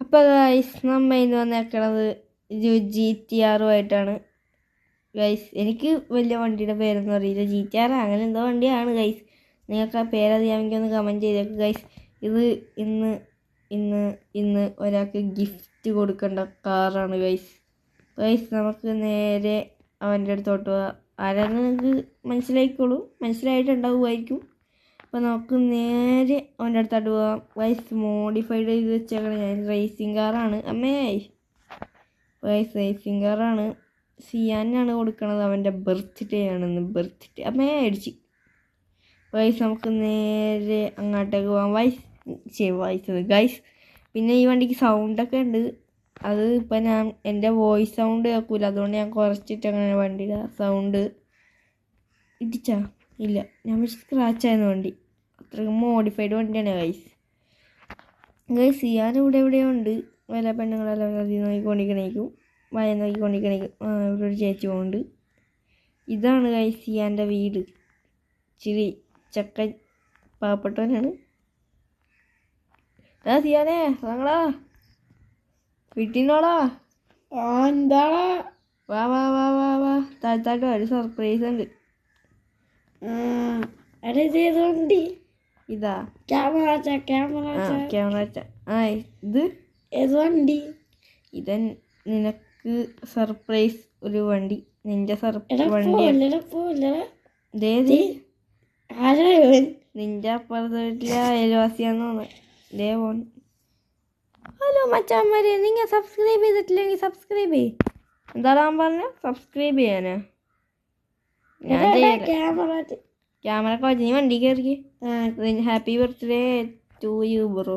അപ്പോൾ ഗൈസ് നമ്മൾ ഇന്ന് വന്നേക്കണത് GTR ആയിട്ടാണ് ഗൈസ്. എനിക്ക് വലിയ വണ്ടിയുടെ പേരൊന്നും അറിയില്ല. GTR അങ്ങനെ എന്തോ വണ്ടിയാണ് ഗൈസ്. നിങ്ങൾക്ക് ആ പേരറിയാമെങ്കിൽ ഒന്ന് കമൻറ്റ് ചെയ്തേക്ക് ഗൈസ്. ഇത് ഇന്ന് ഇന്ന് ഇന്ന് ഒരാൾക്ക് ഗിഫ്റ്റ് കൊടുക്കേണ്ട കാറാണ് ഗൈസ്. നമുക്ക് നേരെ അവൻ്റെ അടുത്തോട്ട് പോവാം. ആരാന്ന് നിങ്ങൾക്ക് മനസ്സിലായിട്ടുണ്ടാവുമായിരിക്കും. അപ്പോൾ നമുക്ക് നേരെ അവൻ്റെ അടുത്തോട്ട് പോകാം ഗൈസ്. മോഡിഫൈഡ് ചെയ്ത് വെച്ചേക്കണം. ഞാൻ റേസിംഗ് കാറാണ് റേസിംഗ് കാറാണ്. സിയാനാണ് കൊടുക്കണത്. അവൻ്റെ ബർത്ത്ഡേ ആണെന്ന്. അടിച്ച് ഗൈസ് നമുക്ക് നേരെ അങ്ങോട്ടേക്ക് പോകാം ഗൈസ്. പിന്നെ ഈ വണ്ടിക്ക് സൗണ്ടൊക്കെ ഉണ്ട്. അത് ഇപ്പം ഞാൻ എൻ്റെ വോയിസ് സൗണ്ട് കേൾക്കൂല, അതുകൊണ്ട് ഞാൻ കുറച്ചിട്ട് അങ്ങനെ വണ്ടിയുടെ സൗണ്ട് ഇടിച്ചാ ഇല്ല. ഞാൻ പക്ഷെ സ്ക്രാച്ചായിരുന്നു വണ്ടി. അത്രയും മോഡിഫൈഡ് വണ്ടിയാണ് ഗൈസ്. സിയാൻ ഇവിടെ എവിടെയോ ഉണ്ട്. വല്ല പെണ്ണുങ്ങളെല്ലാം അതിൽ നോക്കിക്കൊണ്ടിരിക്കണേക്കും, വയ നോക്കിക്കൊണ്ടിരിക്കണേക്കും. ഇവിടെ ഒരു ചേച്ചി പോകുന്നുണ്ട്. ഇതാണ് ഗൈസ് സിയാൻ്റെ വീട്. ഇച്ചിരി ചക്കൻ പാവപ്പെട്ടവനാണ്. സിയാനേ ഞങ്ങളാ വീട്ടിനോടാ. എന്താടാ? വാ വാ വാ വാ വാ താഴ്ത്താട്ടോ, ഒരു സർപ്രൈസ് ഉണ്ട്. വണ്ടി ഇതാ ക്യാമറ. ഇത് ഏത് വണ്ടി? ഇത് നിനക്ക് സർപ്രൈസ് ഒരു വണ്ടി. നിന്റെ നിന്റെ അപ്പുറത്തെ വീട്ടിലെ അയൽവാസിയാന്ന് തോന്നുന്നു. ഹലോ മച്ചാന്മാരെ, നിങ്ങൾ സബ്സ്ക്രൈബ് ചെയ്തിട്ടില്ലെങ്കിൽ സബ്സ്ക്രൈബ് ചെയ്യ്. എന്താണ് പറഞ്ഞ? സബ്സ്ക്രൈബ് ചെയ്യാനാ? ഞാൻ ക്യാമറ വെച്ച് നീ വണ്ടി കയറി. Happy birthday to you bro.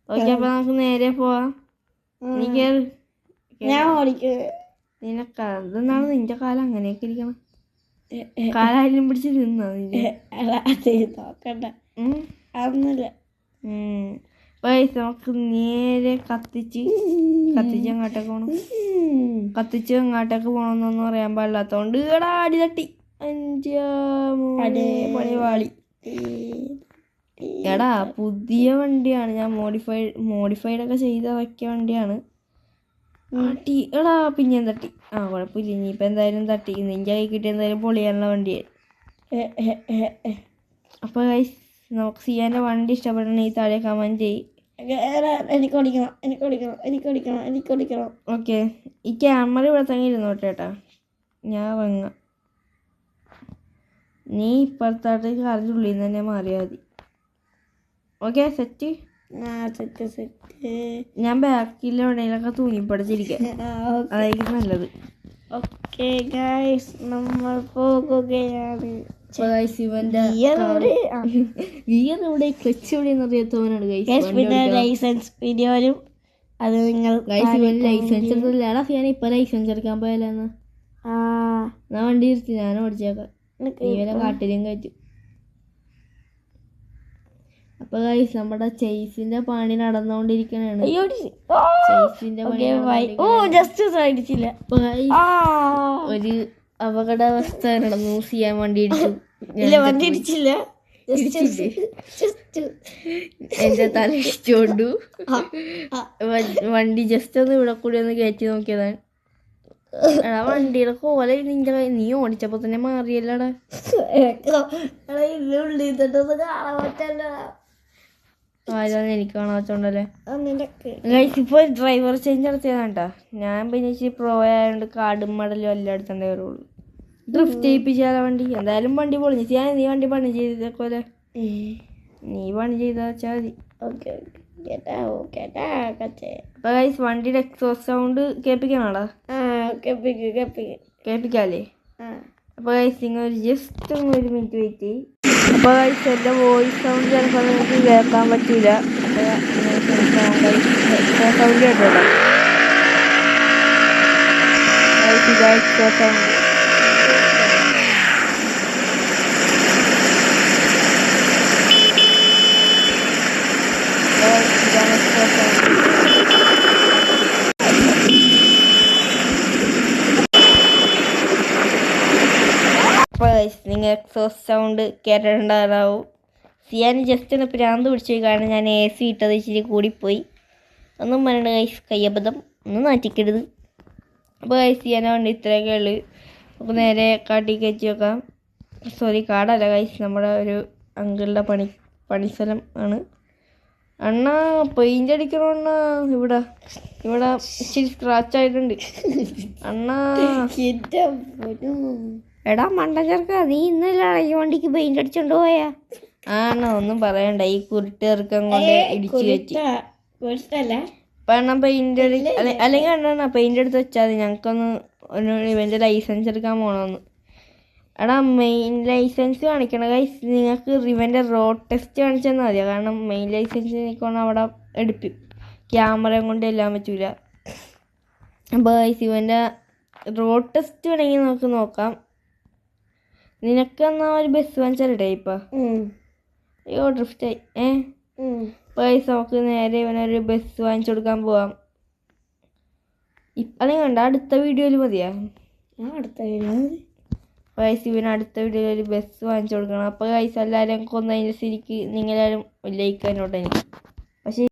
Okay, അപ്പൊ നമുക്ക് നേരെ പോവാം. നീ കയറി. ഇതെന്താണ് നിന്റെ കാലം അങ്ങനെയൊക്കെ ഇരിക്കണം? കാലായാലും പിടിച്ച് നിന്നോ നമുക്ക് നേരെ കത്തിച്ച് അങ്ങോട്ടേക്ക് പോകണം. അങ്ങോട്ടേക്ക് പോകണമെന്നൊന്നും പറയാൻ പാടില്ലാത്തോണ്ട് അടി തട്ടി പണിവാളി. എടാ പുതിയ വണ്ടിയാണ്. ഞാൻ മോഡിഫൈഡൊക്കെ ചെയ്ത് ഇറക്കിയ വണ്ടിയാണ്. എടാ പിന്നെയും തട്ടി. കുഴപ്പമില്ല, ഇനിയിപ്പോൾ എന്തായാലും തട്ടി. നിന്റെ കൈ കിട്ടിയ എന്തായാലും പൊളിയാനുള്ള വണ്ടിയായി. അപ്പോൾ ഗൈസ്, നമുക്ക് സിയാൻ്റെ വണ്ടി ഇഷ്ടപ്പെടണമെങ്കിൽ താഴെ കമൻറ്റ് ചെയ്യും. എനിക്ക് ഓടിക്കണം. ഓക്കെ, ഈ ക്യാമറ ഇവിടെ തന്നെ ഇരുന്നോട്ടെ കേട്ടാ. ഞാൻ വാങ്ങാം. നീ ഇപ്പുറത്തോട്ട് കാറിൻ്റെ ഉള്ളിൽ നിന്ന് തന്നെ മാറിയാൽ മതി. Okay, set. ഞാൻ ബാക്കിൽ എവിടെയെങ്കിലൊക്കെ തൂങ്ങിപ്പടച്ചിരിക്കാം, അതായിരിക്കും നല്ലത്. ഓക്കെ ഗൈസ്, നമ്മൾ പോകുകയാണ്. ക്ലച്ച് എവിടെയെന്ന് അറിയാത്തവനാണ് ഗൈസ്. പിന്നെ ലൈസൻസ് വീഡിയോയിലും അത് നിങ്ങൾ ലൈസൻസ് എടുത്തില്ല. ഞാൻ ഇപ്പൊ ലൈസൻസ് എടുക്കാൻ പോയാലെന്ന് ഞാൻ വണ്ടി ഇരുത്തി. ഞാൻ ഓടിച്ചേക്കാം. കാട്ടിലും കയറ്റും. അപ്പൊ ഗൈസ്, നമ്മുടെ ചേസിന്റെ പണി നടന്നുകൊണ്ടിരിക്കണാണ്. ഒരു അപകടാവസ്ഥ നടന്നു. സിയാൻ വണ്ടി ഇടിച്ചില്ല. എന്റെ തല ഇടിച്ചോണ്ടു. വണ്ടി ജസ്റ്റ് ഒന്ന് ഇവിടെ കൂടി ഒന്ന് കയറ്റി നോക്കിയതാണ്. എടാ വണ്ടിയുടെ കോല നിന്റെ നീ ഓടിച്ചപ്പോ തന്നെ മാറിയല്ലടാ. എനിക്ക് കാണാൻ വെച്ചോണ്ടല്ലേ ഗൈസ്. ഇപ്പൊ ഡ്രൈവർ ചേഞ്ച് നടത്തിയതാണ് കേട്ടാ. ഞാൻ പിന്നെ ഇച്ചിരി പ്രോ ആയതുകൊണ്ട് കാടും മടലും എല്ലാം എടുത്തേ വരുള്ളൂ. ഡ്രിഫ്റ്റ് ചെയ്യിപ്പിച്ചാലോ വണ്ടി. എന്തായാലും വണ്ടി പൊളിഞ്ഞു. നീ വണ്ടി പണി ചെയ്തേക്കോലെ. നീ പണി ചെയ്താ വെച്ചാൽ മതി. അപ്പൊ ഗൈസ്, വണ്ടിയുടെ എക്സോസ്റ്റ് സൗണ്ട് കേൾപ്പിക്കണോടാ? കേൾപ്പിക്കാല്ലേ? അപ്പൊ ഗൈസ്, നിങ്ങൾ ജസ്റ്റ് ഒരു മിനിറ്റ് വെയിറ്റ് ചെയ്യും. അപ്പൊ ഗൈസ്, എൻ്റെ വോയിസ് സൗണ്ട് ചിലപ്പോൾ നിങ്ങൾക്ക് കേൾക്കാൻ പറ്റൂല. അപ്പൊ സൗണ്ട് കേട്ടോട്ടോ. ഇതാ എക്സോസ്റ്റ് സൗണ്ട്. നിങ്ങൾ എക്സോസ്റ്റ് സൗണ്ട് കേട്ടിട്ടുണ്ടാവും. സിയാൻ ജസ്റ്റ് ഒന്ന് പ്രാന്ത് പിടിച്ചു, കാരണം ഞാൻ AC ഇട്ടത് ഇച്ചിരി കൂടിപ്പോയി. ഒന്നും പറയണ്ട ഗൈസ്, കയ്യബദ്ധം ഒന്നും നാറ്റിക്കരുത്. അപ്പോൾ ഗൈസ് ചെയ്യാനാവേണ്ട ഇത്രയൊക്കെ ഉള്ളു. അപ്പോൾ നേരെ കാട്ടി കയറ്റി വെക്കാം. സോറി, കാടല്ല ഗൈസ്, നമ്മുടെ ഒരു അങ്കിളുടെ പണിസ്ഥലം ആണ്. അണ്ണാ പെയിൻ്റ് അടിക്കണോ അണ്ണാ? ഇവിടെ ഇച്ചിരി സ്ക്രാച്ച് ആയിട്ടുണ്ട് അണ്ണാ. എടാ മണ്ട ചെറുക്ക, നീ ഇന്നല്ല ഈ വണ്ടിക്ക് പെയിൻ്റ് അടിച്ചോണ്ട് പോയാ? ആണോ? ഒന്നും പറയണ്ട, ഈ കുരുട്ട് ഇറക്കം കൊണ്ട് ഇടിച്ചു കയറ്റി. ഇപ്പം അണ്ണാ പെയിൻ്റ് അല്ലെങ്കിൽ അണ്ണാ പെയിൻ്റ് എടുത്ത് വെച്ചാൽ മതി. ഞങ്ങൾക്കൊന്ന് ഇവൻ്റെ ലൈസൻസ് എടുക്കാൻ പോകണമെന്ന്. എടാ മെയിൻ ലൈസൻസ് കാണിക്കണം ഗൈസ്. നിങ്ങൾക്ക് ഇവൻ്റെ റോഡ് ടെസ്റ്റ് കാണിച്ചു തന്നാൽ മതിയോ? കാരണം മെയിൻ ലൈസൻസ് എനിക്കൊന്ന് അവിടെ ക്യാമറയും കൊണ്ട് എല്ലാം പറ്റൂല. അപ്പോൾ ഗൈസ് ഇവൻ്റെ റോഡ് ടെസ്റ്റ് വേണമെങ്കിൽ നമുക്ക് നോക്കാം. നിനക്കെന്നാ ഒരു ബസ് വാങ്ങിച്ചാലേ ഇപ്പം? അയ്യോ ഡ്രിഫ്റ്റായി. അപ്പോൾ ഗൈസ് നമുക്ക് നേരെ ഇവനൊരു ബസ് വാങ്ങിച്ചു കൊടുക്കാൻ പോവാം. അല്ലെങ്കിൽ കണ്ട അടുത്ത വീഡിയോയിൽ മതിയാ? അടുത്ത വീഡിയോ ഗൈസ് ഇവന് അടുത്ത വീഡിയോയിൽ ഒരു ബസ് വാങ്ങിച്ചു കൊടുക്കണം. അപ്പോൾ ഗൈസ് എല്ലാവരും കൊന്നതിൻ്റെ ശരിക്ക് നിങ്ങളാരും ലൈക്ക് അതിനോട്ടെ എനിക്ക്